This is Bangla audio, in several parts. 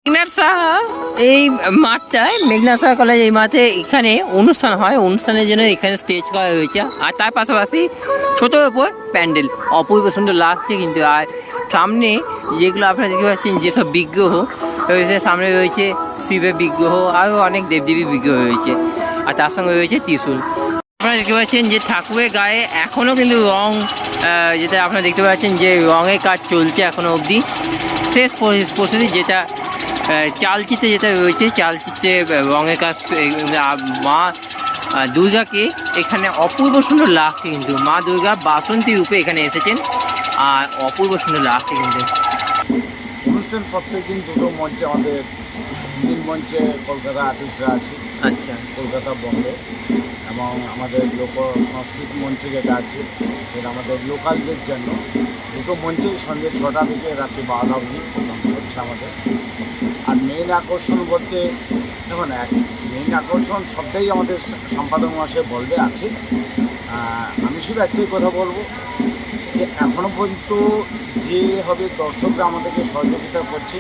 মেঘনাথ সাহা এই মাঠটায় মেঘনাথ সাহা কলেজ এই মাঠে এখানে অনুষ্ঠান হয়, অনুষ্ঠানের জন্য এখানে স্টেজ করা হয়েছে। আর তার পাশাপাশি ছোটোর ওপর প্যান্ডেল অপূর্ব সুন্দর লাগছে কিন্তু। আর সামনে যেগুলো আপনারা দেখতে পাচ্ছেন যেসব বিগ্রহ রয়েছে, সামনে রয়েছে শিবের বিগ্রহ, আরও অনেক দেবদেবীর বিগ্রহ রয়েছে, আর তার সঙ্গে রয়েছে ত্রিশূল। আপনারা দেখতে পাচ্ছেন যে ঠাকুরের গায়ে এখনও কিন্তু রং, যেটা আপনারা দেখতে পাচ্ছেন যে রঙের কাজ চলছে এখনও অবধি। শেষ প্রস্তুতি যেটা চালচিত্রে যেটা রয়েছে, চালচিত্রে রঙের কাজ। মা দুর্গাকে এখানে অপূর্ব সুন্দর লাগছে কিন্তু। মা দুর্গা বাসন্তী রূপে এখানে এসেছেন, আর অপূর্ব সুন্দর লাগছে কিন্তু। অনুষ্ঠান প্রত্যেকদিন দুটো মঞ্চে, আমাদের তিন মঞ্চে কলকাতা আর্টিস্টরা আছে, আচ্ছা, কলকাতা বম্বে, এবং আমাদের লোক সংস্কৃতি মঞ্চে যেটা আছে সেটা আমাদের লোকালদের জন্য। দুটো মঞ্চে সন্ধ্যে 6টা থেকে রাত্রি 12টা অবধি প্রোগ্রাম চলছে আমাদের। আর মেইন আকর্ষণ বলতে দেখুন, মেইন আকর্ষণ সবটাই আমাদের সম্পাদক মহাশয় বলবে আছে। আমি শুধু একটাই কথা বলবো যে এখনও পর্যন্ত যেভাবে দর্শকরা আমাদেরকে সহযোগিতা করছে,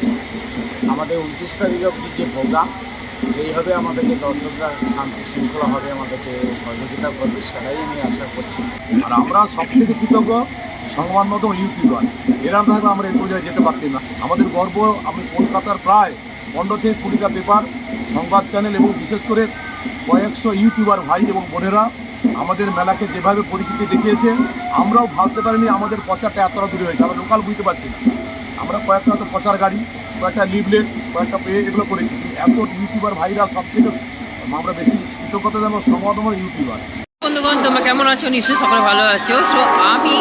আমাদের 29 তারিখ অবধি যে প্রোগ্রাম, সেইভাবে আমাদেরকে দর্শকরা শান্তি শৃঙ্খলাভাবে আমাদেরকে সহযোগিতা করবে, সেটাই আমি আশা করছি। আর আমরা সবথেকে কৃতজ্ঞ সংবাদ মাধ্যম ইউটিউবার, এরা থাকলে আমরা এই পর্যায়ে যেতে পারতাম না। আমাদের গর্ব, আমি কলকাতার প্রায় 15 থেকে 20টা পেপার, সংবাদ চ্যানেল এবং বিশেষ করে কয়েকশো ইউটিউবার ভাই এবং বোনেরা আমাদের মেলাকে যেভাবে পরিচিতি দেখিয়েছে, আমরাও ভাবতে পারিনি আমাদের প্রচারটা এতটা দূরে হয়েছে। আমরা লোকাল বুঝতে পারছি না। আমরা কয়েকটা হয়তো প্রচার গাড়ি, কয়েকটা লিফলেট, কয়েকটা এগুলো করেছি, কিন্তু এত ইউটিউবার ভাইরা সব থেকে আমরা বেশি কৃতজ্ঞতা জানাবো সংবাদ ইউটিউবার। বন্ধুগণ, তোমরা কেমন আছো? নিশ্চয়ই সকলে ভালো আছো। সো আমি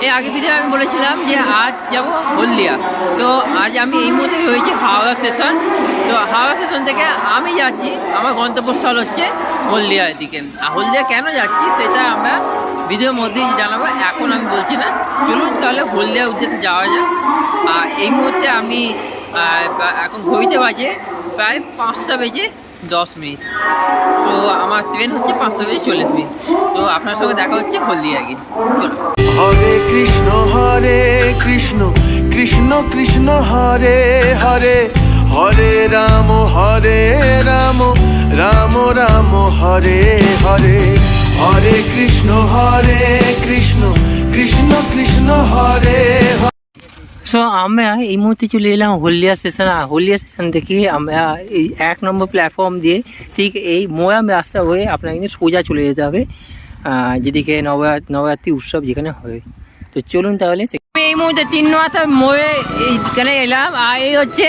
এই আগে ভিডিও আমি বলেছিলাম যে আজ যাব হলদিয়া। তো আজ আমি এই মুহূর্তে হয়েছি হাওড়া স্টেশন। তো হাওড়া স্টেশন থেকে আমি যাচ্ছি, আমার গন্তব্যস্থল হচ্ছে হলদিয়ার দিকে। আর হলদিয়া কেন যাচ্ছি সেটা আমরা ভিডিওর মধ্যেই জানাবো, এখন আমি বলছি না। চলুন তাহলে হলদিয়ার উদ্দেশ্যে যাওয়া যাক। আর এই মুহূর্তে আমি এখন ঘড়িতে বাজে প্রায় 5:10। তো আমার ট্রেন হচ্ছে 5:40। তো আপনার সঙ্গে দেখা হচ্ছে হলদিয়া গিয়ে। হরে কৃষ্ণ কৃষ্ণ কৃষ্ণ হরে হরে, হরে রাম রাম রাম হরে হরে, হরে কৃষ্ণ কৃষ্ণ কৃষ্ণ হরে। সো আমরা এই মুহূর্তে চলে এলাম হলদিয়া স্টেশন। আর হলদিয়া স্টেশন থেকে আমরা এই 1 নম্বর প্ল্যাটফর্ম দিয়ে ঠিক এই মোয়াম রাস্তা হয়ে আপনার কিন্তু সোজা চলে যেতে হবে যেদিকে নবরাত্রি উৎসব যেখানে হয়। তো চলুন তাহলে। এই মুহূর্তে 3 মাথা মোড়ে এইখানে এলাম। আর এই হচ্ছে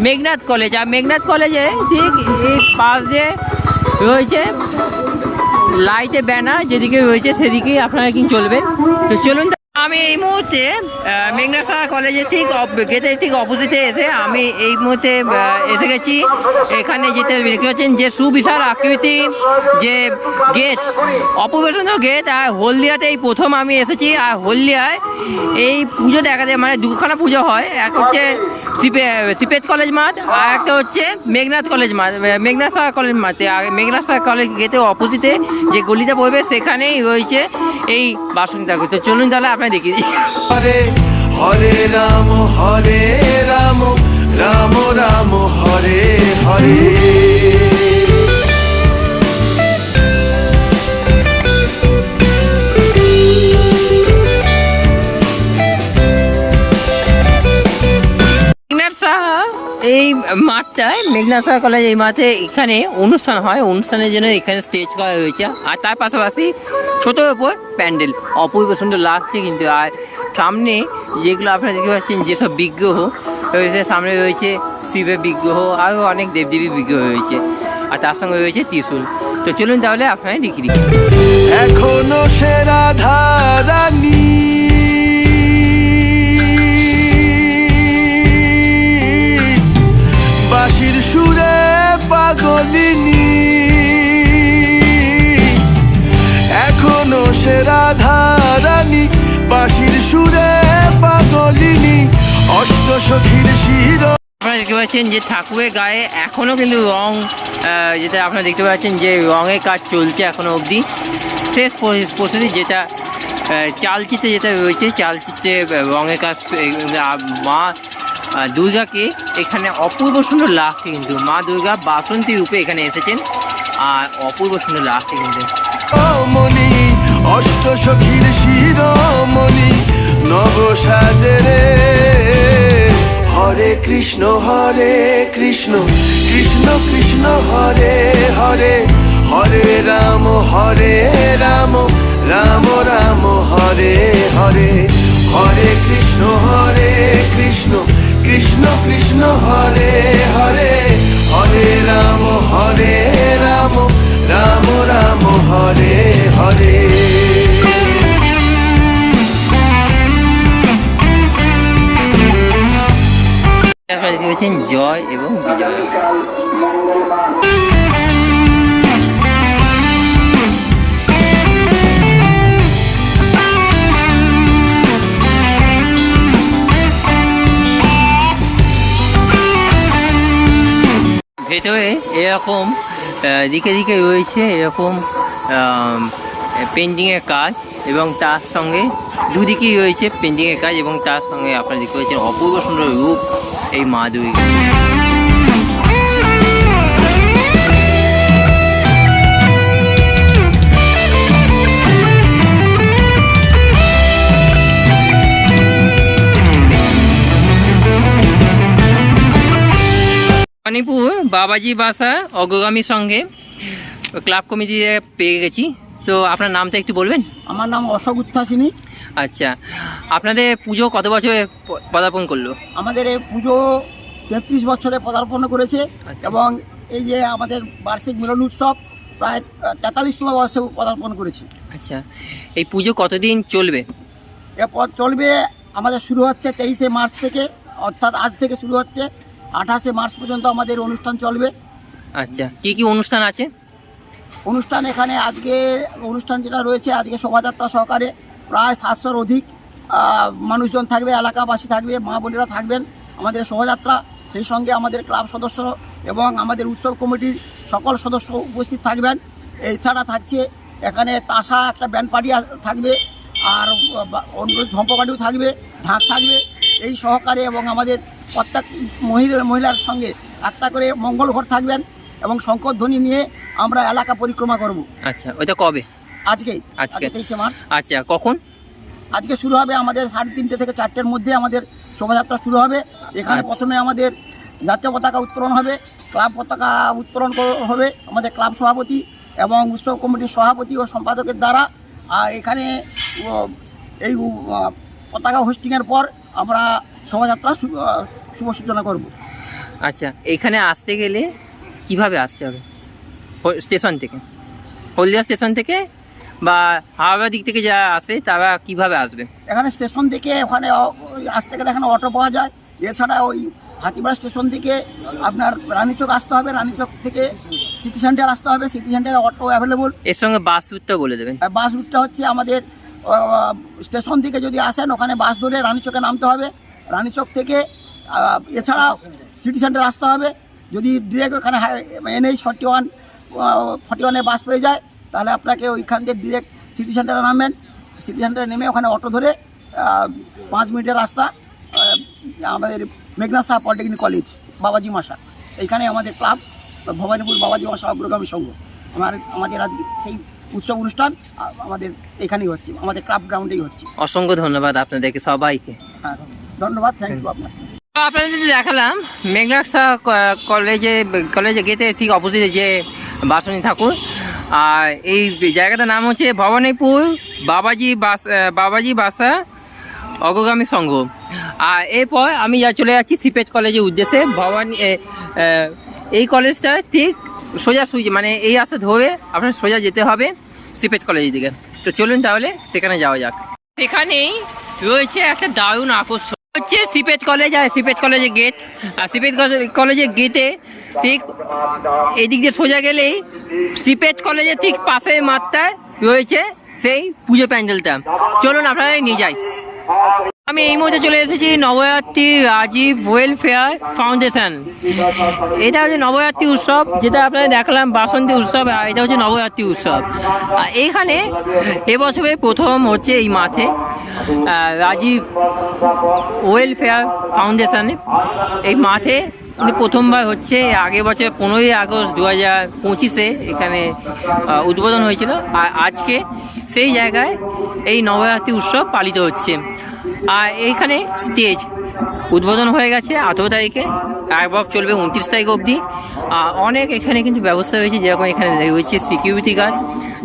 মেঘনাথ কলেজ। আর মেঘনাথ কলেজে ঠিক এই পাশ দিয়ে রয়েছে লাইটে ব্যানার, যেদিকে রয়েছে সেদিকেই আপনারা কিন্তু চলবেন। তো চলুন। আমি এই মুহূর্তে মেঘনাথ সাহা কলেজের গেটের ঠিক অপোজিটে এসে আমি এই মুহূর্তে এসে গেছি। এখানে যেতে দেখতে পাচ্ছেন যে সুবিশাল আকৃতি যে গেট, অপূর্ব সুন্দর গেট। আর হলদিয়াতে এই প্রথম আমি এসেছি। আর হলদিয়ায় এই পুজো দেখা যায়, মানে দুখানা পুজো হয়। এক হচ্ছে সিপেট কলেজ মাঠ, আর একটা হচ্ছে মেঘনাথ কলেজ মাঠ, মেঘনাথ সাহা কলেজ মাঠে। আর মেঘনাথ সাহা কলেজ গেটের অপোজিটে যে গলিটা পড়বে সেখানেই রয়েছে এই বাসন্তী ঠাকুর। তো চলুন তাহলে আপনার দেখি। হরে হরে রাম রাম রাম হরে হরে। এই মাঠটায় মেঘনাথ সাহা কলেজ এই মাঠে এখানে অনুষ্ঠান হয়, অনুষ্ঠানের জন্য এখানে স্টেজ করা হয়েছে। আর তার পাশাপাশি ছোটোর ওপর প্যান্ডেল অপূর্ব সুন্দর লাগছে কিন্তু। আর সামনে যেগুলো আপনারা দেখতে পাচ্ছেন যেসব বিগ্রহ রয়েছে, সামনে রয়েছে শিবের বিগ্রহ, আরও অনেক দেবদেবীর বিগ্রহ রয়েছে, আর তার সঙ্গে রয়েছে ত্রিশূল। তো চলুন তাহলে আপনারা দেখি। এখনো সে রাধা রানী বাঁশির সুরে পাগলিনী, এখনো সে রাধা রানী বাঁশির সুরে পাগলিনী, অষ্ট সখীর শির। আপনারা দেখতে পাচ্ছেন যে ঠাকুরের গায়ে এখনও কিন্তু রং, যেটা আপনারা দেখতে পাচ্ছেন যে রঙের কাজ চলছে এখনও অবধি। শেষ প্রস্তুতি যেটা চালচিত্রে যেটা রয়েছে, চালচিত্রে রঙের কাজ। মা দুর্গাকে এখানে অপূর্ব সুন্দর লাগছে, কিন্তু মা দুর্গা বাসন্তী রূপে এখানে এসেছেন আর অপূর্ব সুন্দর লাগছে কিন্তু। মণি অষ্ট সখীর শিরোমণি নব সাজে রে, হরে কৃষ্ণ কৃষ্ণ কৃষ্ণ হরে হরে, হরে রাম রাম রাম হরে হরে, হরে কৃষ্ণ কৃষ্ণ কৃষ্ণ হরে হরে, হরে রাম রাম রাম হরে হরে। আপনারা দেখতে পাচ্ছেন জয় এবং বিজয়। ভেতরে এরকম দিকে দিকে রয়েছে এরকম পেন্টিংয়ের কাজ, এবং তার সঙ্গে দুদিকেই রয়েছে পেন্টিংয়ের কাজ, এবং তার সঙ্গে আপনারা দেখতে পাচ্ছেন অপূর্ব সুন্দর রূপ এই মা দুর্গা। মণিপুর বাবাজি বাসা অগ্রগামী সঙ্গে ক্লাব কমিটিতে পেয়ে গেছি, তো আপনার নামটা একটু বলবেন? আমার নাম অশোক উত্থাসিনী। আচ্ছা, আপনাদের পুজো কত বছরে পদার্পণ করলো? আমাদের এই পুজো 33 বছরে পদার্পণ করেছে, আচ্ছা। এবং এই যে আমাদের বার্ষিক মিলন উৎসব প্রায় 43তম বর্ষে পদার্পণ করেছি। আচ্ছা, এই পুজো কতদিন চলবে? এরপর চলবে, আমাদের শুরু হচ্ছে 23শে মার্চ থেকে, অর্থাৎ আজ থেকে শুরু হচ্ছে 28শে মার্চ পর্যন্ত আমাদের অনুষ্ঠান চলবে। আচ্ছা, কি কি অনুষ্ঠান আছে? অনুষ্ঠান এখানে আজকে অনুষ্ঠান যেটা রয়েছে, আজকে শোভাযাত্রা সহকারে প্রায় 700-র অধিক মানুষজন থাকবে, এলাকাবাসী থাকবে, মা বোনেরা থাকবেন আমাদের শোভাযাত্রা। সেই সঙ্গে আমাদের ক্লাব সদস্য এবং আমাদের উৎসব কমিটির সকল সদস্য উপস্থিত থাকবেন। এছাড়া থাকছে এখানে তাসা একটা ব্যান্ড পার্টি থাকবে, আর অন্য ঝম্পকাঠিও থাকবে, ঢাক থাকবে এই সহকারে, এবং আমাদের প্রত্যেক মহিলার সঙ্গে একটা করে মঙ্গল ঘর থাকবেন, এবং শঙ্করধ্বনি নিয়ে আমরা এলাকা পরিক্রমা করব। আচ্ছা, ওইটা কবে? আজকে 23শে মার্চ। আচ্ছা, কখন? আজকে শুরু হবে আমাদের 3:30 থেকে 4টের মধ্যে আমাদের শোভাযাত্রা শুরু হবে। এখানে আচ্ছা। প্রথমে আমাদের জাতীয় পতাকা উত্তোলন হবে, ক্লাব পতাকা উত্তোলন হবে আমাদের ক্লাব সভাপতি এবং উৎসব কমিটির সভাপতি ও সম্পাদকের দ্বারা। আর এখানে এই পতাকা হোস্টিংয়ের পর আমরা শোভাযাত্রা শুভ সূচনা করব। আচ্ছা, এখানে আসতে গেলে কিভাবে আসতে হবে? স্টেশন থেকে, হলদিয়া স্টেশন থেকে বা হাওড়া দিক থেকে যারা আসে তারা কিভাবে আসবে? এখানে স্টেশন থেকে ওখানে আসতে গেলে এখানে অটো পাওয়া যায়। এছাড়া ওই হাতিপাড়া স্টেশন থেকে আপনার রানীচক আসতে হবে, রানীচক থেকে সিটি সেন্টার আসতে হবে, সিটি সেন্টারে অটো অ্যাভেলেবল। এর সঙ্গে বাস রুটটা বলে দেবেন। বাস রুটটা হচ্ছে আমাদের স্টেশন থেকে যদি আসেন ওখানে বাস ধরে রানীচকে নামতে হবে, রানীচক থেকে এছাড়া সিটি সেন্টার আসতে হবে। যদি ডিরেক্ট ওখানে NH 41 বাস পেয়ে যায় তাহলে আপনাকে ওইখান থেকে ডিরেক্ট সিটি সেন্টারে নামবেন, সিটি সেন্টারে নেমে ওখানে অটো ধরে 5 মিনিটের রাস্তা আমাদের মেঘনা শাহ পলিটেকনিক কলেজ, বাবাজি মাসা, এইখানে আমাদের ক্লাব ভবানীপুর বাবাজি মাসা অগ্রগামী সংঘ। আমাদের আজকে সেই উৎসব অনুষ্ঠান আমাদের এখানেই হচ্ছে, আমাদের ক্লাব গ্রাউন্ডেই হচ্ছে। অসংখ্য ধন্যবাদ আপনাদেরকে সবাইকে। হ্যাঁ, ধন্যবাদ, থ্যাংক ইউ আপনাকে। আপনাদের যদি দেখালাম মেঘনা শাহ কলেজে গেটে ঠিক অপোজিটে যে বাসনী ঠাকুর, আর এই জায়গাটার নাম হচ্ছে ভবানীপুর বাবাজি বাসা অগ্রগামী সংঘ। আর এরপর আমি চলে যাচ্ছি সিপেট কলেজের উদ্দেশ্যে। এই কলেজটা ঠিক সোজা মানে এই রাস্তা ধরে আপনার সোজা যেতে হবে সিপেট কলেজের দিকে। তো চলুন তাহলে সেখানে যাওয়া যাক। সেখানেই রয়েছে একটা দারুণ আকর্ষণ, হচ্ছে সিপেট কলেজ আর সিপেট কলেজের গেট। আর সিপেট কলেজের গেটে ঠিক এদিক দিয়ে সোজা গেলেই সিপেট কলেজের ঠিক পাশের মাঠটায় রয়েছে সেই পুজো প্যান্ডেলটা। চলুন আপনারা নিয়ে যাই। আমি এই মুহূর্তে চলে এসেছি নবরাত্রি রাজীব ওয়েলফেয়ার ফাউন্ডেশন। এটা হচ্ছে নবরাত্রি উৎসব, যেটা আপনাদের দেখালাম বাসন্তী উৎসব, আর এটা হচ্ছে নবরাত্রি উৎসব। আর এইখানে এবছরে প্রথম হচ্ছে এই মাঠে রাজীব ওয়েলফেয়ার ফাউন্ডেশনে এই মাঠে কিন্তু প্রথমবার হচ্ছে। আগের বছর 15ই আগস্ট 2025 এখানে উদ্বোধন হয়েছিল, আর আজকে সেই জায়গায় এই নবরাত্রি উৎসব পালিত হচ্ছে। আর এইখানে স্টেজ উদ্বোধন হয়ে গেছে 18 তারিখে, একবার চলবে 29 তারিখ অবধি। অনেক এখানে কিন্তু ব্যবস্থা রয়েছে, যেরকম এখানে রয়েছে সিকিউরিটি গার্ড,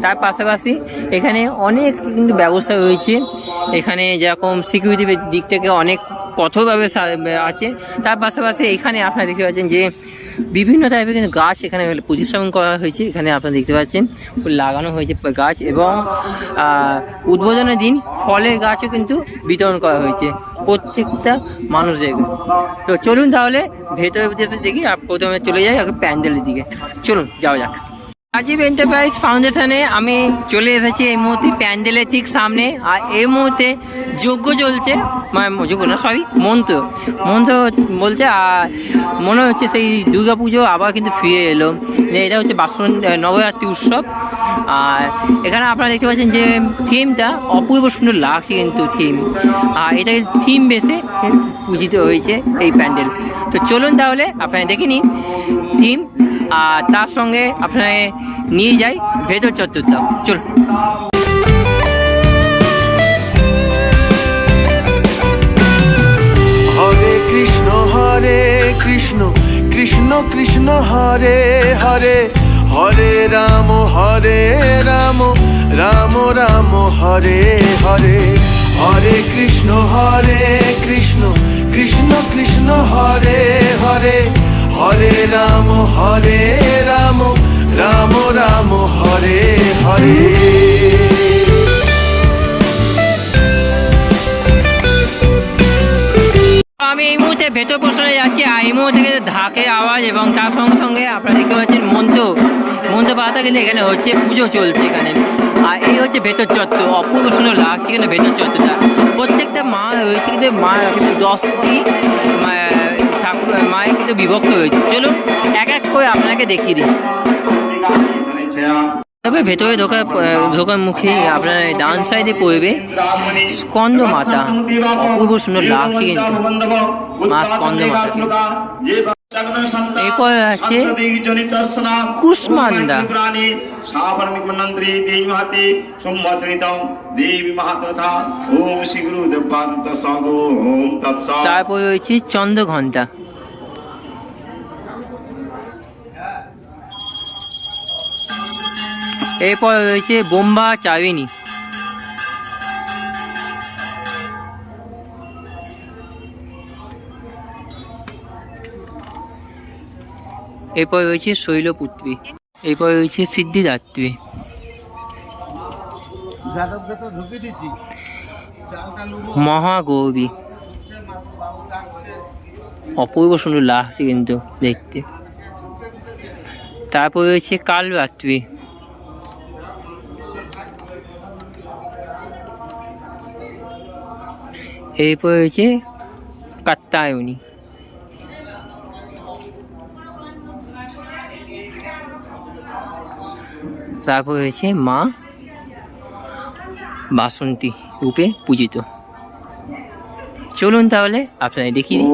তার পাশাপাশি এখানে অনেক কিন্তু ব্যবস্থা রয়েছে। এখানে যেরকম সিকিউরিটির দিক থেকে অনেক কঠোর ব্যবস্থা আছে। তার পাশাপাশি এখানে আপনারা দেখতে পাচ্ছেন যে বিভিন্ন টাইপের কিন্তু গাছ এখানে প্রতিস্থাপন করা হয়েছে। এখানে আপনারা দেখতে পাচ্ছেন লাগানো হয়েছে গাছ, এবং উদ্বোধনের দিন ফলের গাছও কিন্তু বিতরণ করা হয়েছে প্রত্যেকটা মানুষদের। তো চলুন তাহলে ভেতরে উদ্দেশ্যে দেখি। প্রথমে চলে যাই আগে প্যান্ডেলের দিকে, চলুন যাওয়া যাক। রাজীব এন্টারপ্রাইজ ফাউন্ডেশনে আমি চলে এসেছি এই মুহূর্তে প্যান্ডেলের ঠিক সামনে। আর এই মুহূর্তে যজ্ঞ চলছে, মানে যজ্ঞ না সরি মন্ত্র বলছে। আর মনে হচ্ছে সেই দুর্গা পুজো আবার কিন্তু ফিরে এলো। এটা হচ্ছে নবরাত্রি উৎসব। আর এখানে আপনারা দেখতে পাচ্ছেন যে থিমটা অপূর্ব সুন্দর লাগছে কিন্তু থিম, আর এটাকে থিম বেসে পূজিত হয়েছে এই প্যান্ডেল। তো চলুন তাহলে আপনারা দেখে নিন থিম, আর তার সঙ্গে আপনাকে নিয়ে যাই ভেতর চত্বরটা, চলুন। হরে কৃষ্ণ কৃষ্ণ কৃষ্ণ হরে হরে, হরে রাম রাম রাম হরে হরে, হরে কৃষ্ণ কৃষ্ণ কৃষ্ণ হরে হরে, হরে রাম রাম রাম হরে হরে। আমি এই মুহূর্তে ভেতর পোষণে যাচ্ছি, আর এই মুহূর্তে কিন্তু ঢাকের আওয়াজ, এবং তার সঙ্গে সঙ্গে আপনারা দেখতে পাচ্ছেন মন্ত্র পাতা কিন্তু এখানে হচ্ছে, পুজো চলছে এখানে। আর এই হচ্ছে ভেতর চত্বর, অপূর্ব সুন্দর লাগছে কিন্তু ভেতর চত্বরটা। প্রত্যেকটা মা রয়েছে কিন্তু কিন্তু 10টি মায়ের কিন্তু বিভক্ত হয়েছে। চলুন এক এক করে আপনাকে দেখিয়ে দিই। তবে ভেতরে ঢোকার মুখে আপনার ডান সাইডে পড়বে স্কন্দ মাতা, অপূর্ব সুন্দর লাগছে কিন্তু মা স্কন্দ মাতা। এরপর আছে কুষ্মান্দা, তারপর রয়েছে চন্দ্রঘণ্টা, এরপর রয়েছে বোম্বা চারিণী, এরপর রয়েছে শৈলপুত্রী, এরপর রয়েছে সিদ্ধিদাত্রী, মহাগৌরী, অপূর্ব সুন্দর লাগছে কিন্তু দেখতে। তারপর রয়েছে কালরাত্রি, এরপর রয়েছে কাত্যায়নী, তারপর রয়েছে মা বাসন্তী রূপে পূজিত। চলুন তাহলে আপনারা দেখিয়ে দিই।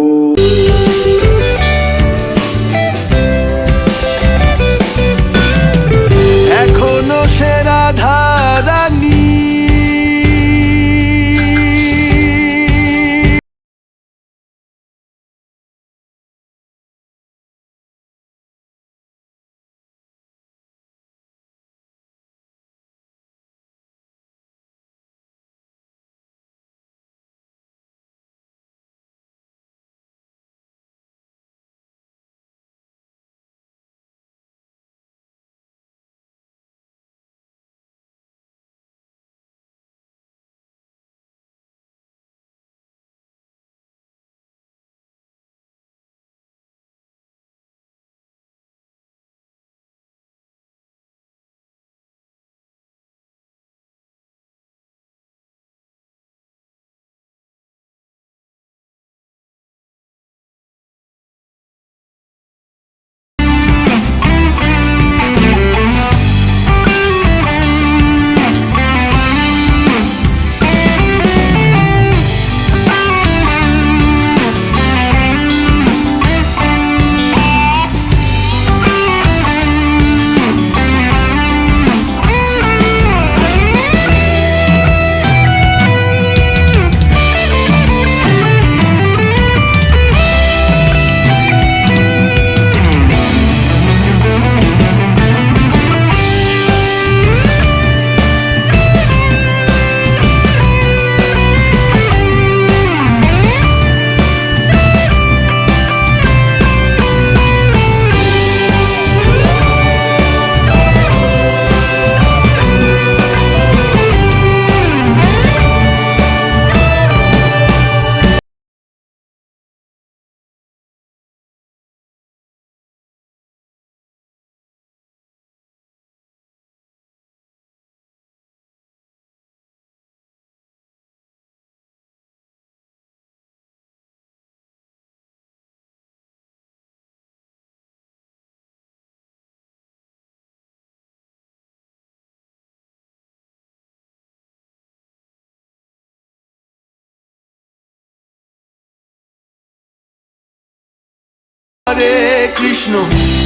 হরে কৃষ্ণ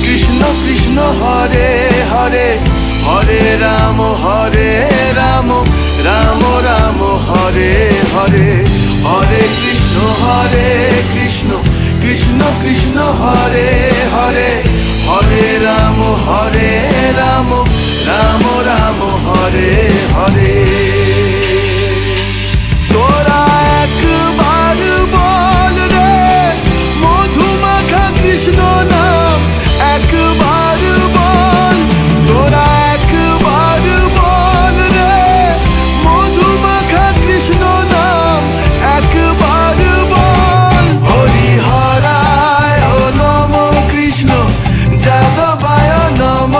কৃষ্ণ কৃষ্ণ হরে হরে হরে রাম রাম রাম হরে হরে হরে কৃষ্ণ কৃষ্ণ কৃষ্ণ হরে হরে হরে রাম রাম রাম হরে হরে তোরা একবার বল রে মধুমাখা কৃষ্ণ নাম একবার বল তোরা একবার বল রে মধুমাখা কৃষ্ণ নাম একবার বল হরি হরায় নম কৃষ্ণ যাদবায় নম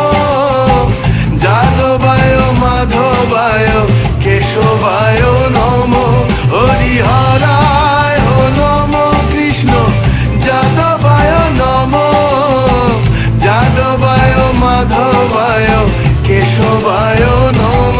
যাদবায় মাধবায় কেশবায় নম হরি হরায় নম কৃষ্ণ যাদবায় নম যাদবায় মাধবায় কেশবায় নম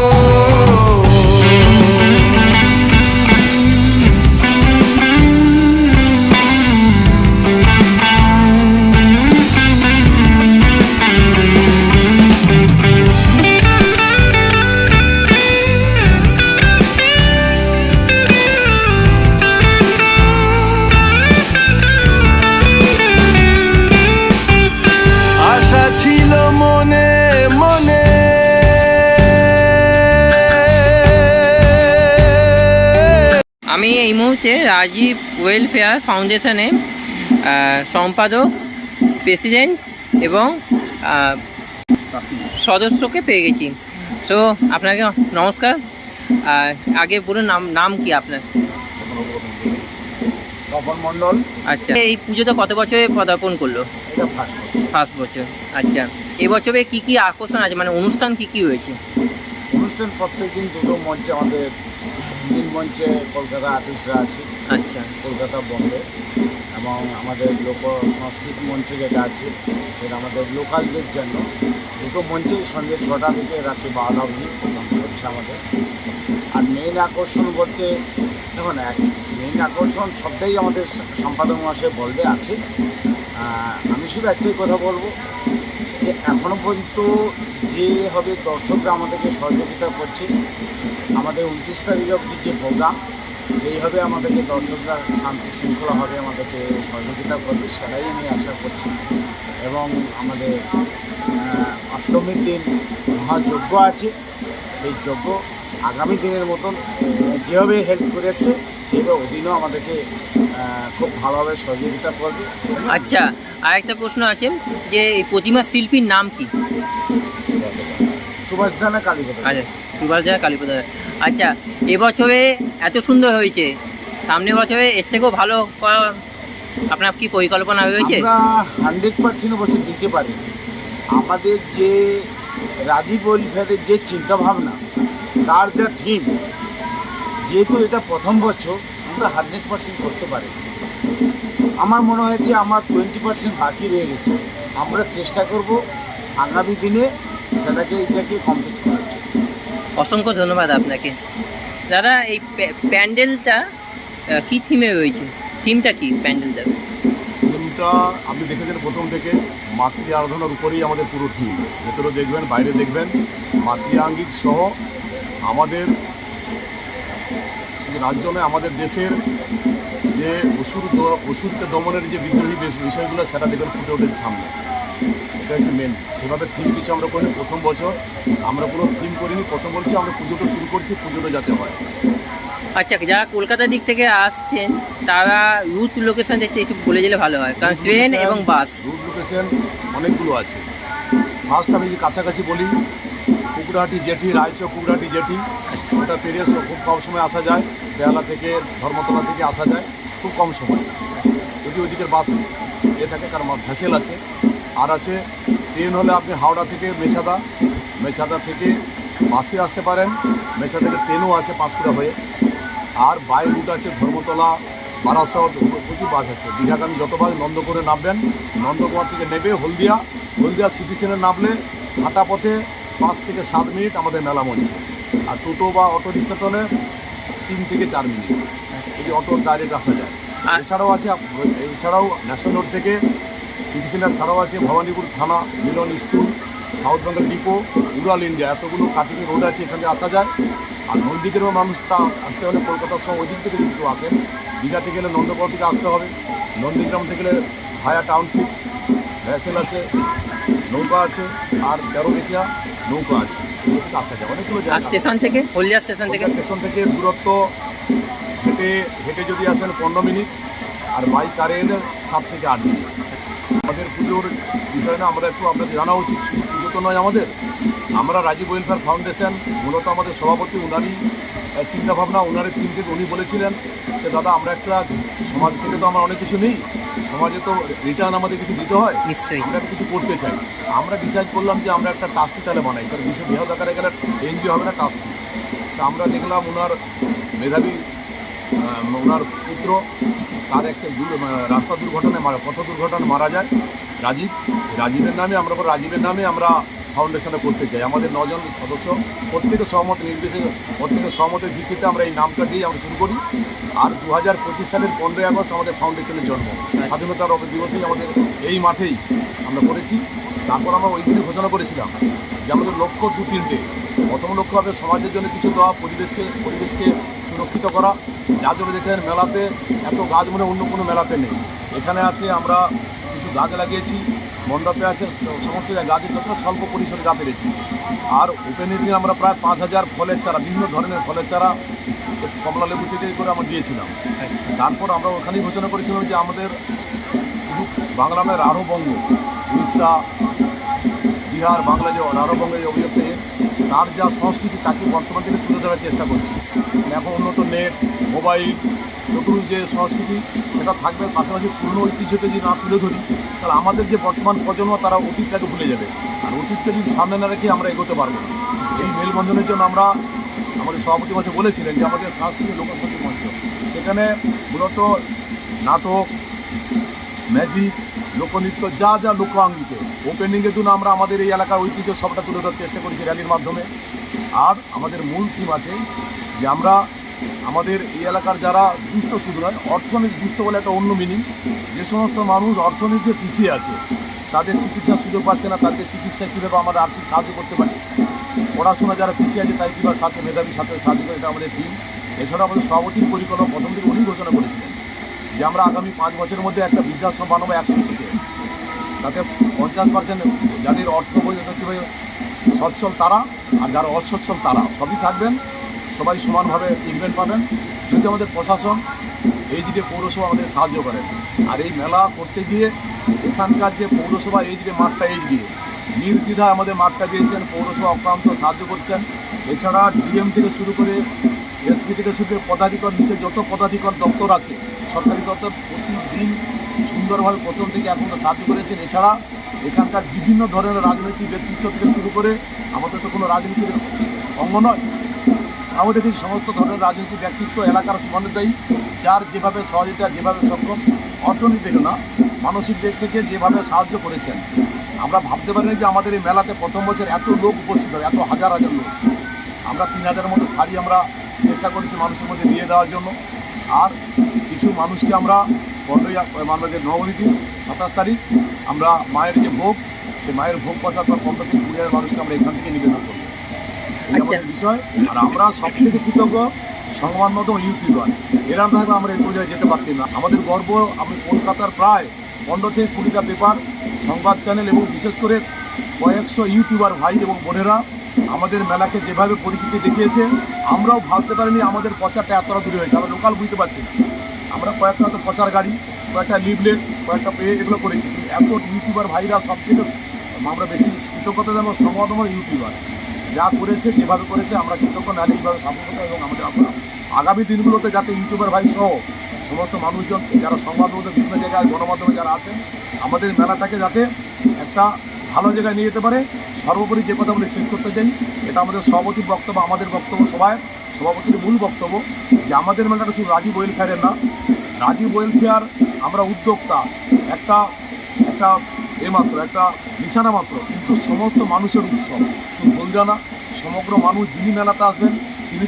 আশা ছিল মনে মনে আমি এই মুহূর্তে রাজীব ওয়েলফেয়ার ফাউন্ডেশনে সম্পাদক, প্রেসিডেন্ট এবং সদস্যকে পেয়ে গেছি। সো আপনাকে নমস্কার। আগে পুরো নাম কি আপনার? তপন মণ্ডল। আচ্ছা, এই পুজোটা কত বছরে পদার্পণ করলো? এটা ফার্স্ট ফার্স্ট বছর। আচ্ছা, এবছরে কি কি আকর্ষণ আছে, মানে অনুষ্ঠান কি কি হয়েছে? অনুষ্ঠান প্রত্যেক দিন দুটো মঞ্চে, আমাদের তিন মঞ্চে কলকাতা আর্টিস্টরা আছে, আচ্ছা, কলকাতা বম্বে, এবং আমাদের লোক সংস্কৃতি মঞ্চ যেটা আছে সেটা আমাদের লোকালদের জন্য দুটো মঞ্চেই সন্ধ্যে 6টা থেকে রাত্রি 12টা অবধি প্রোগ্রাম চলছে আমাদের। আর মেইন আকর্ষণ বলতে দেখুন, মেইন আকর্ষণ সবটাই আমাদের সম্পাদক মহাশয় বলবে আছে। আমি শুধু একটাই কথা বলবো যে এখনও পর্যন্ত যেভাবে দর্শকরা আমাদেরকে সহযোগিতা করছে, আমাদের 29 তারিখ অবধি যে প্রোগ্রাম সেইভাবে আমাদেরকে দর্শকরা শান্তি শৃঙ্খলাভাবে আমাদেরকে সহযোগিতা করবে, সেটাই আমি আশা করছি। এবং আমাদের অষ্টমীর দিন মহাযজ্ঞ আছে, সেই যজ্ঞ আগামী দিনের মতন যেভাবে হেল্প করে এসছে সেইভাবে ওদিনও আমাদেরকে খুব ভালোভাবে সহযোগিতা করবে। আচ্ছা, আর একটা প্রশ্ন আছে যে এই প্রতিমা শিল্পীর নাম কি? সুভাষ জানা কালীপদ। আচ্ছা, সুভাষ জানা কালীপদ। আচ্ছা, এবছরে এত সুন্দর হয়েছে, সামনের বছরে এর থেকেও ভালো করা আপনার কি পরিকল্পনা রয়েছে? আমরা 100% বছর দিতে পারি। আমাদের যে রাজীব ওয়েলফেয়ারের যে চিন্তাভাবনা, তার যা থিম, যেহেতু এটা প্রথম বছর, আমরা 100% করতে পারি। আমার মনে হয়েছে আমার 20% বাকি রয়ে গেছে। আমরা চেষ্টা করব আগামী দিনে এটাকে কমপ্লিট করার জন্য। অসংখ্য ধন্যবাদ আপনাকে। দাদা, এই প্যান্ডেলটা কি থিমে রয়েছে? থিমটা কি প্যান্ডেলটা? থিমটা আপনি দেখেছেন প্রথম থেকে মাতৃ আরাধনার উপরেই আমাদের পুরো থিম। ভেতরে দেখবেন, বাইরে দেখবেন, মাতৃ আঙ্গিক সহ আমাদের শুধু রাজ্য নয়, আমাদের দেশের যে অসুরকে দমনের যে বিদ্রোহী বিষয়গুলো সেটা দেখবেন ফুটে উঠেছে সামনে। এটা হচ্ছে মেন। সেভাবে থিম কিছু আমরা করিনি। প্রথম বছর আমরা কোনো থিম করিনি। প্রথম বলছি আমরা পুজোটা শুরু করছি, পুজোটা যাতে হয়। আচ্ছা, যারা কলকাতার দিক থেকে আসছেন তারা রুট লোকেশন দেখতে একটু বলে দিলে ভালো হয়, কারণ ট্রেন এবং বাস। রুট লোকেশন অনেকগুলো আছে। ফার্স্ট আমি যদি কাছাকাছি বলি, কুকুরহাটি জেটি, রায়চক কুকুরহাটি জেটি, ওটা পেরিয়ে খুব কম সময় আসা যায়। বেহালা থেকে, ধর্মতলা থেকে আসা যায় খুব কম সময়, যদি ওইদিকের বাস থাকে, কারণ ভ্যাসেল আছে। আর আছে ট্রেন হলে আপনি হাওড়া থেকে মেছাদা, মেছাদা থেকে বাসে আসতে পারেন। মেছা থেকে ট্রেনও আছে পাঁশকুড়া হয়ে। আর বাই রুট আছে ধর্মতলা, বারাসত, প্রচুর বাস আছে। দীঘাগামী যত বাস নন্দকুমারে নামবেন, নন্দকুমার থেকে নেবে হলদিয়া সিটি সেন্টারে নামলে হাঁটা পথে 5 থেকে 7 মিনিট আমাদের মেলা মঞ্চ। আর টোটো বা অটো রিক্সাতে হলে 3 থেকে 4 মিনিট, যদি অটো ডাইরেক্ট আসা যায়। এছাড়াও আছে, এছাড়াও ন্যাশনাল রোড থেকে সিটি সেন্টার ছাড়াও আছে ভবানীপুর থানা, Milan school, south Bengal depot, rural India, এতগুলো কাটিং রোড আছে, এখানে আসা যায়। আর নন্দীগ্রামের মানুষ তা আসতে হলে কলকাতার সব ওই দিক থেকে যদি কেউ আসেন, দীঘাতে গেলে নন্দগড় থেকে আসতে হবে, নন্দীগ্রাম থেকে গেলে ভায়া টাউনশিপ ভ্যাসেল আছে, নৌকা আছে, আর 13 রেখিয়া নৌকা আছে, এগুলো থেকে আসা যায় অনেকগুলো আর জায়গা। স্টেশন থেকে, হলদিয়া স্টেশন থেকে? স্টেশন থেকে দূরত্ব হেঁটে হেঁটে যদি আসেন 15 মিনিট, আর বাইক কারে এলে 7 থেকে 8 মিনিট। আমাদের পুজোর বিষয় না আমরা একটু আপনাদের জানা উচিত, শুধু পুজো তো নয় আমাদের। আমরা রাজীব ওয়েলফেয়ার ফাউন্ডেশন, মূলত আমাদের সভাপতি উনারই চিন্তাভাবনা, উনারের থিম থেকে উনি বলেছিলেন যে দাদা আমরা একটা সমাজ থেকে তো আমরা অনেক কিছু নেই, সমাজে তো রিটার্ন আমাদের কিছু দিতে হয়, নিশ্চয়ই। আমরা একটা কিছু করতে চাই। আমরা ডিসাইড করলাম যে আমরা একটা ট্রাস্টি তাহলে বানাই, কারণ বিশ্ব বৃহৎ আকারে গেলে এনজিও হবে না, ট্রাস্টি। তা আমরা দেখলাম ওনার মেধাবী ওনার পুত্র তার একটা রাস্তা দুর্ঘটনায় পথ দুর্ঘটনায় মারা যায়, রাজীব। রাজীবের নামে আমরা রাজীবের নামে আমরা ফাউন্ডেশনে করতে চাই। আমাদের 9 জন সদস্য, প্রত্যেকের সহমত নির্বিশেষে, প্রত্যেকের সহমতের ভিত্তিতে আমরা এই নামটা দিয়ে আমরা শুরু করি। আর 2025 সালের 15ই আগস্ট আমাদের ফাউন্ডেশনের জন্ম, স্বাধীনতার দিবসেই আমাদের এই মাঠেই আমরা করেছি। তারপর আমরা ওই দিনই ঘোষণা করেছিলাম যে আমাদের লক্ষ্য 2-3টে। প্রথম লক্ষ্য হবে সমাজের জন্য কিছু দেওয়া, পরিবেশকে সুরক্ষিত করা। যার জন্য দেখেন মেলাতে এত গাছ মনে অন্য কোনো মেলাতে নেই, এখানে আছে। আমরা কিছু গাছ লাগিয়েছি, মণ্ডপে আছে, সমস্ত গাছের যত্ন স্বল্প পরিসরে যা পেরেছি। আর ওপেনের দিন আমরা প্রায় 5000 ফলের চারা, বিভিন্ন ধরনের ফলের চারা কমলা লেবু থেকে করে আমরা দিয়েছিলাম। তারপর আমরা ওখানেই ঘোষণা করেছিলাম যে আমাদের শুধু বাংলা নয়, রাঢ়বঙ্গ, উড়িষ্যা, বিহার, বাংলা যে রাঢ়বঙ্গে যে অভিযোগে তার যা সংস্কৃতি তাকে বর্তমান দিনে তুলে ধরার চেষ্টা করছি। এখন উন্নত নেট, মোবাইল, নতুন যে সংস্কৃতি সেটা থাকবে, পাশাপাশি পুরনো ঐতিহ্যকে যদি না তুলে ধরি তাহলে আমাদের যে বর্তমান প্রজন্ম তারা অতীতটাকে ভুলে যাবে। আর অতীতকে যদি সামনে না রেখে আমরা এগোতে পারবো না। এই মেলবন্ধনের জন্য আমরা আমাদের সভাপতি মাসে বলেছিলেন যে আমাদের সাংস্কৃতিক লোকসংগীত মঞ্চ, সেখানে মূলত নাটক, ম্যাজিক, লোকনৃত্য, যা যা লোকাঙ্গিকে ওপেনিংয়ের জন্য আমরা আমাদের এই এলাকার ঐতিহ্য সবটা তুলে ধরার চেষ্টা করেছি র্যালির মাধ্যমে। আর আমাদের মূল থিম আছে যে আমরা আমাদের এই এলাকার যারা দুস্থ, শুধু নয় অর্থনীতি দুস্থ বলে একটা অন্য মিনিং, যে সমস্ত মানুষ অর্থনীতিতে পিছিয়ে আছে, তাদের চিকিৎসার সুযোগ পাচ্ছে না, তাদের চিকিৎসায় কীভাবে আমরা আর্থিক সাহায্য করতে পারি, পড়াশোনা যারা পিছিয়ে আছে তাই কীভাবে সাথে মেধাবী সাথে সাহায্য করে, এটা আমাদের থিম। এছাড়া আমাদের সভাপতির পরিকল্পনা প্রথম থেকে উনি ঘোষণা করেছিলেন যে আমরা আগামী 5 বছরের মধ্যে একটা বৃদ্ধাশ্রম বানাবো 100 থেকে, তাতে 50% যাদের অর্থ সচ্ছল তারা, আর যারা অসচ্ছল তারা সবই থাকবেন, সবাই সমানভাবে ট্রিটমেন্ট পাবেন। যদি আমাদের প্রশাসন এই দিকে পৌরসভা আমাদের সাহায্য করেন। আর এই মেলা করতে গিয়ে এখানকার যে পৌরসভা এই দিকে মাঠটা এই দিয়ে নির্দ্বিধায় আমাদের মাঠটা দিয়েছেন, পৌরসভা অক্লান্ত সাহায্য করছেন। এছাড়া ডিএম থেকে শুরু করে এসপি থেকে শুরু করে পদাধিকার, নিচে যত পদাধিকার দপ্তর আছে সরকারি দপ্তর, প্রতিদিন সুন্দরভাবে প্রথম থেকে এখন সাহায্য করেছেন। এছাড়া এখানকার বিভিন্ন ধরনের রাজনৈতিক ব্যক্তিত্ব থেকে শুরু করে, আমাদের তো কোনো রাজনীতির অঙ্গ নয়, আমাদের এই সমস্ত ধরনের রাজনৈতিক ব্যক্তিত্ব এলাকার সমানতাই, যার যেভাবে সহযোগিতা, যেভাবে সক্ষম, অর্থনীতি থেকে না মানসিক দিক থেকে যেভাবে সাহায্য করেছেন। আমরা ভাবতে পারিনি যে আমাদের এই মেলাতে প্রথম বছর এত লোক উপস্থিত হয়, এত হাজার হাজার লোক। আমরা 3000-এর মতো শাড়ি আমরা চেষ্টা করেছি মানুষের মধ্যে দিয়ে দেওয়ার জন্য। আর কিছু মানুষকে আমরা 15 নবমীতি 27 তারিখ আমরা মায়ের যে ভোগ, সেই মায়ের ভোগ প্রসাদ 15 থেকে 20,000 মানুষকে আমরা এখান থেকে নিবেদন করব, এই আমাদের বিষয়। আর আমরা সব থেকে কৃতজ্ঞ সংবাদ মাধ্যম ইউটিউবার, এরা থাকলে আমরা এই পর্যায়ে যেতে পারতাম না। আমাদের গর্ব, আমি কলকাতার প্রায় 15 থেকে 20টা পেপার, সংবাদ চ্যানেল এবং বিশেষ করে কয়েকশো ইউটিউবার ভাই এবং বোনেরা আমাদের মেলাকে যেভাবে পরিচিতি দেখিয়েছে, আমরাও ভাবতে পারিনি আমাদের প্রচারটা এতটা দূরে হয়েছে। আমরা লোকাল বুঝতে পারছি না, আমরা কয়েকটা হয়তো প্রচার গাড়ি, কয়েকটা লিফলেট, কয়েকটা এগুলো করেছি। এত ইউটিউবার ভাইরা সব থেকে আমরা বেশি কৃতজ্ঞতা জানাবো সংবাদ মাধ্যম ইউটিউবার, যা করেছে যেভাবে করেছে আমরা কৃতজ্ঞ, নাহলে এইভাবে সাপোর্ট করতে। এবং আমাদের আশা আগামী দিনগুলোতে যাতে ইউটিউবার ভাই সহ সমস্ত মানুষজন যারা সংবাদ মাধ্যমে বিভিন্ন জায়গায় গণমাধ্যমে যারা আছেন, আমাদের মেলাটাকে যাতে একটা ভালো জায়গায় নিয়ে যেতে পারে। সর্বোপরি যে কথা বলে শেষ করতে চাই, এটা আমাদের সভাপতির বক্তব্য, আমাদের বক্তব্য, সভাপতির মূল বক্তব্য যে আমাদের মেলাটা শুধু রাজীব ওয়েলফেয়ারের না, রাজীব ওয়েলফেয়ার আমরা উদ্যোক্তা, একটা মাত্র একটা নিশানা মাত্র, কিন্তু সমস্ত মানুষের উৎসব। শুধু বলজা না, সমগ্র মানুষ যিনি মেলাতে আসবেন তিনি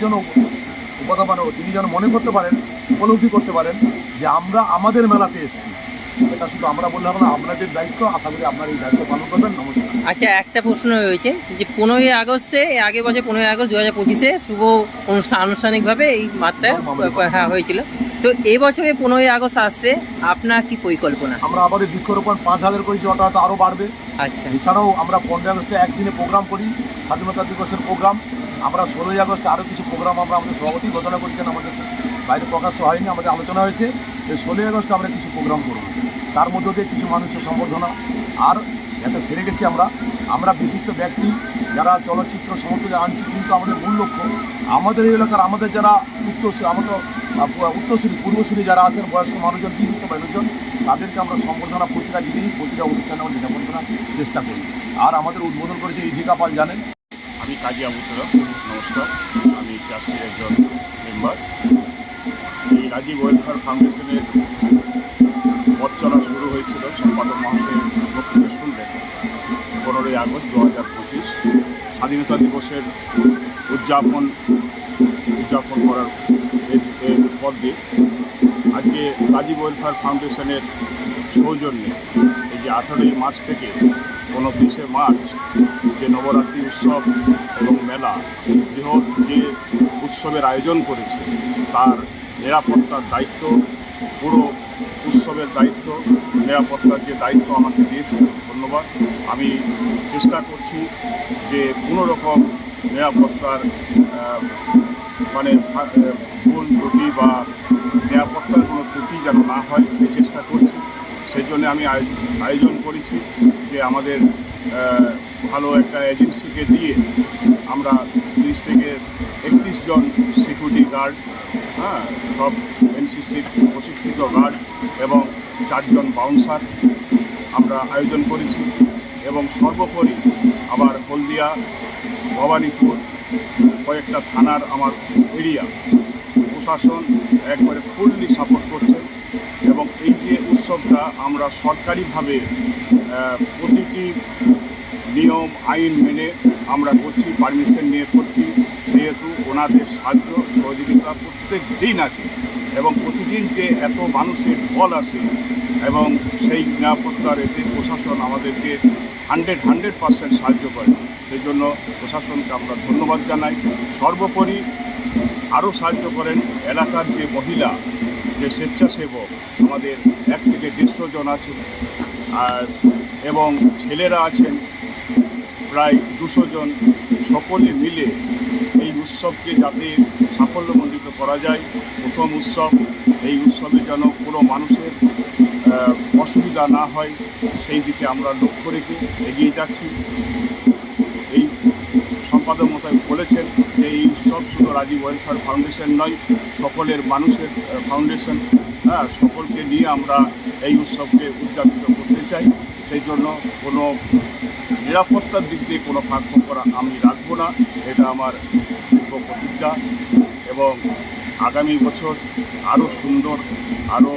যেন মনে করতে পারেন, উপলব্ধি করতে পারেন যে আমরা আমাদের মেলাতে এসেছি, সেটা শুধু আমরা বললে হবে না, আপনাদের দায়িত্ব। আশা করি আপনারা এই দায়িত্ব পালন করবেন। নমস্কার। আচ্ছা, একটা প্রশ্ন রয়েছে যে 15ই আগস্টে, আগের বছর 15ই আগস্ট 2025-এ শুভ অনুষ্ঠান আনুষ্ঠানিকভাবে এই মাত্রায় হ্যাঁ হয়েছিল, তো এবছরে 15ই আগস্ট আসছে, আপনার কি পরিকল্পনা? আমরা আবার বৃক্ষরোপণ 5000 করেছি, ওটা হয়তো আরও বাড়বে। আচ্ছা, এছাড়াও আমরা 15 আগস্টে একদিনে প্রোগ্রাম করি, স্বাধীনতা দিবসের প্রোগ্রাম। আমরা 16ই আগস্টে আরও কিছু প্রোগ্রাম আমরা আমাদের সভাপতি ঘোষণা করেছেন, আমাদের বাইরে প্রকাশ্য হয়নি, আমাদের আলোচনা হয়েছে যে 16ই আগস্টে আমরা কিছু প্রোগ্রাম করব। তার মধ্য দিয়ে কিছু মানুষের সম্বর্ধনা। আর একটা ছেড়ে গেছি আমরা বিশিষ্ট ব্যক্তি যারা চলচ্চিত্র সমস্ত আনছি, কিন্তু আমাদের মূল লক্ষ্য আমাদের এই এলাকার আমাদের যারা উত্তরসূরি পূর্বসূরি যারা আছেন, বয়স্ক মানুষজন, বিশিষ্ট মানুষজন, তাদেরকে আমরা সম্বর্ধনা প্রতিটা দিনেই প্রতিটা অনুষ্ঠানে আমরা নিরাপদ করার চেষ্টা করি। আর আমাদের উদ্বোধন করেছে ইধিকা পাল, জানেন। আমি কাজী আবু তরফ, নমস্কার। আমি ট্রাস্টির একজন মেম্বার। এই রাজীব ওয়েলফেয়ার ফাউন্ডেশনের পথ চলা শুরু হয়েছিল সম্পাদক মহাশয়ের মুখ থেকে শুনলেন 15ই আগস্ট 2025 স্বাধীনতা দিবসের উদযাপন করার এর পদ্মে আজকে রাজীব ওয়েলফেয়ার ফাউন্ডেশনের সৌজন্যে এই যে 18ই মার্চ থেকে 29শে মার্চ যে নবরাত্রি উৎসব এবং মেলা, বৃহৎ যে উৎসবের আয়োজন করেছে, তার নিরাপত্তার দায়িত্ব, পুরো উৎসবের দায়িত্ব, নিরাপত্তার যে দায়িত্ব আমাকে দিয়েছে, ধন্যবাদ। আমি চেষ্টা করছি যে কোনো রকম নিরাপত্তার মানে ভুল ত্রুটি বা নিরাপত্তার কোনো ত্রুটি যেন না হয়, সেই চেষ্টা করছি। সেই জন্য আমি আয়োজন করেছি যে আমাদের ভালো একটা এজেন্সিকে দিয়ে আমরা 30 থেকে 31 জন সিকিউরিটি গার্ড, সব এনসিসির প্রশিক্ষিত গার্ড এবং 4 জন বাউন্সার আমরা আয়োজন করেছি। এবং সর্বোপরি আবার হলদিয়া, ভবানীপুর কয়েকটা থানার আমার এরিয়া প্রশাসন একবারে ফুললি সাপোর্ট করছে। এবং এই যে উৎসবটা আমরা সরকারিভাবে প্রতিটি নিয়ম আইন মেনে আমরা করছি, পারমিশন নিয়ে করছি, যেহেতু ওনাদের সাহায্য সহযোগিতা প্রত্যেক দিন আছে এবং প্রতিদিন যে এত মানুষের ঢল আসে এবং সেই নিরাপত্তার এতে প্রশাসন আমাদেরকে 100% সাহায্য করে। সেই জন্য প্রশাসনকে আমরা ধন্যবাদ জানাই। সর্বোপরি আরও সাহায্য করেন এলাকার যে মহিলা, যে স্বেচ্ছাসেবক, আমাদের 1 থেকে 150 জন আছেন, আর এবং ছেলেরা আছেন প্রায় 200 জন। সকলে মিলে এই উৎসবকে যাতে সাফল্যমণ্ডিত করা যায়, প্রথম উৎসব, এই উৎসবে যেন কোনো মানুষের অসুবিধা না হয়, সেই দিকে আমরা লক্ষ্য রেখে এগিয়ে যাচ্ছি। এই সম্পাদক মহোদয় বলেছেন যে এই উৎসব শুধু রাজীব ওয়েলফেয়ার ফাউন্ডেশন নয়, সকলের মানুষের ফাউন্ডেশন, সকলকে নিয়ে আমরা এই উৎসবকে উদযাপিত করতে চাই। সেই জন্য কোনো নিরাপত্তার দিক দিয়ে কোনো পার্থক্য করা আমি রাখবো না, এটা আমার দীর্ঘ প্রতিজ্ঞা। এবং আগামী বছর আরও সুন্দর, আরও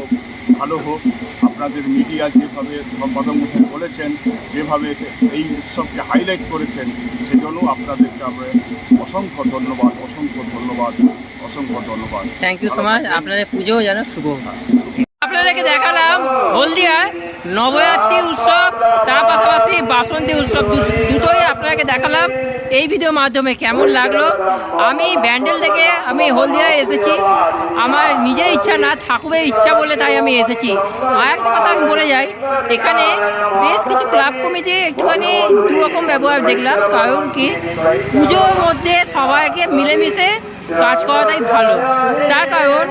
ভালো হোক। আপনাদের মিডিয়া যেভাবে সম্পাদক মহোদয় বলেছেন, যেভাবে এই উৎসবকে হাইলাইট করেছেন, সেজন্য আপনাদেরকে আমরা অসংখ্য ধন্যবাদ, অসংখ্য ধন্যবাদ, অসংখ্য ধন্যবাদ। Thank you so much. আপনাদের পুজোও যেন শুভ। আপনাদেরকে দেখালাম হলদিয়ায় নবরাত্রি উৎসব, তার পাশাপাশি বাসন্তী উৎসব, দুটোই আপনাকে দেখালাম এই ভিডিওর মাধ্যমে। কেমন লাগলো? আমি ব্যান্ডেল থেকে আমি হলদিয়ায় এসেছি, আমার নিজের ইচ্ছা না, ঠাকুরের ইচ্ছা বলে তাই আমি এসেছি। আর একটা কথা আমি বলে যাই, এখানে বেশ কিছু ক্লাব কমিটি একটুখানি দুরকম ব্যবহার দেখলাম। কারণ কি, পুজোর মধ্যে সবাইকে মিলেমিশে কাজ করাটাই ভালো। তার কারণ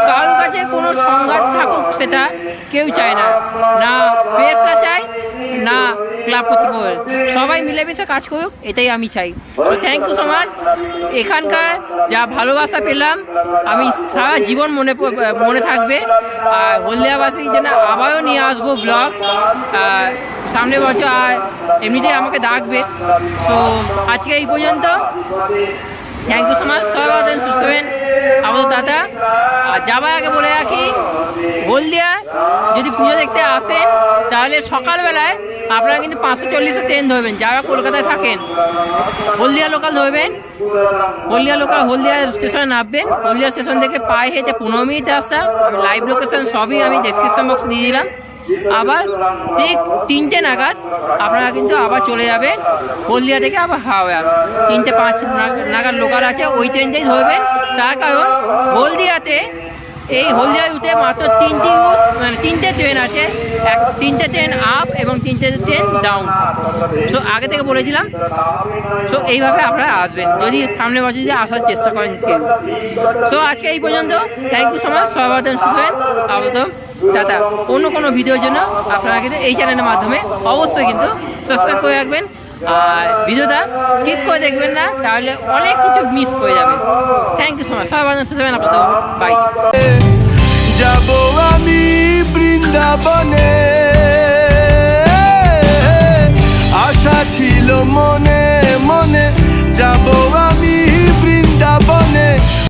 কারোর কাছে কোনো সংঘাত থাকুক সেটা কেউ চায় না, না পেশা চায় না ক্লাব কর্তৃপক্ষ, সবাই মিলেমিশে কাজ করুক, এটাই আমি চাই। তো থ্যাংক ইউ সো মাচ। এখানকার যা ভালোবাসা পেলাম আমি সারা জীবন মনে থাকবে। আর হলদিয়াবাসীর জন্য আবারও নিয়ে আসবো ব্লগ সামনের বছর, আর এমনিতেই আমাকে ডাকবে। সো আজকে এই পর্যন্ত। থ্যাংক ইউ সো মাচ, সবাই ভালো থাকবেন, সুস্থ হবেন। আমাদের দাদা আর যাবার আগে বলে রাখি, হলদিয়া যদি পুজো দেখতে আসেন তাহলে সকালবেলায় আপনারা কিন্তু 540 ট্রেন ধরবেন, যারা কলকাতায় থাকেন হলদিয়া লোকাল ধরবেন। হলদিয়া স্টেশনে নামবেন, হলদিয়া স্টেশন থেকে পায়ে হেঁটে 15 মিনিটে আসা। আমি লাইভ লোকেশন সবই আমি ডেসক্রিপশন বক্সে দিয়ে দিলাম। আবার ঠিক 3টে নাগাদ আপনারা কিন্তু আবার চলে যাবেন হলদিয়া থেকে আবার হাওড়া। 3টে 5 নাগাদ লোকাল আছে, ওই ট্রেনটাই ধরবেন। তার কারণ হলদিয়াতে এই হলদিয়া রুটে মাত্র 3টে ট্রেন আছে, 3টে ট্রেন আপ এবং 3টে ট্রেন ডাউন। সো আগে থেকে বলেছিলাম। সো এইভাবে আপনারা আসবেন যদি সামনে বছর যদি আসার চেষ্টা করেন কেউ। সো আজকে এই পর্যন্ত, থ্যাংক ইউ সো মাচ, সবাই ভালো থাকবেন, সুস্থ হবেন। আপাতত টাটা। অন্য কোনো ভিডিওর জন্য আপনারা কিন্তু এই চ্যানেলের মাধ্যমে অবশ্যই কিন্তু সাবস্ক্রাইব করে রাখবেন। আর ভিডিওটা স্কিপ করে দেখবেন না, তাহলে অনেক কিছু মিস করে যাবে। থ্যাংক ইউ সো মাচ, সবাই ভালো থাকবেন, সুস্থ হবেন। আপাতত বাই। যাব আমি বৃন্দাবনে, আশা ছিল মনে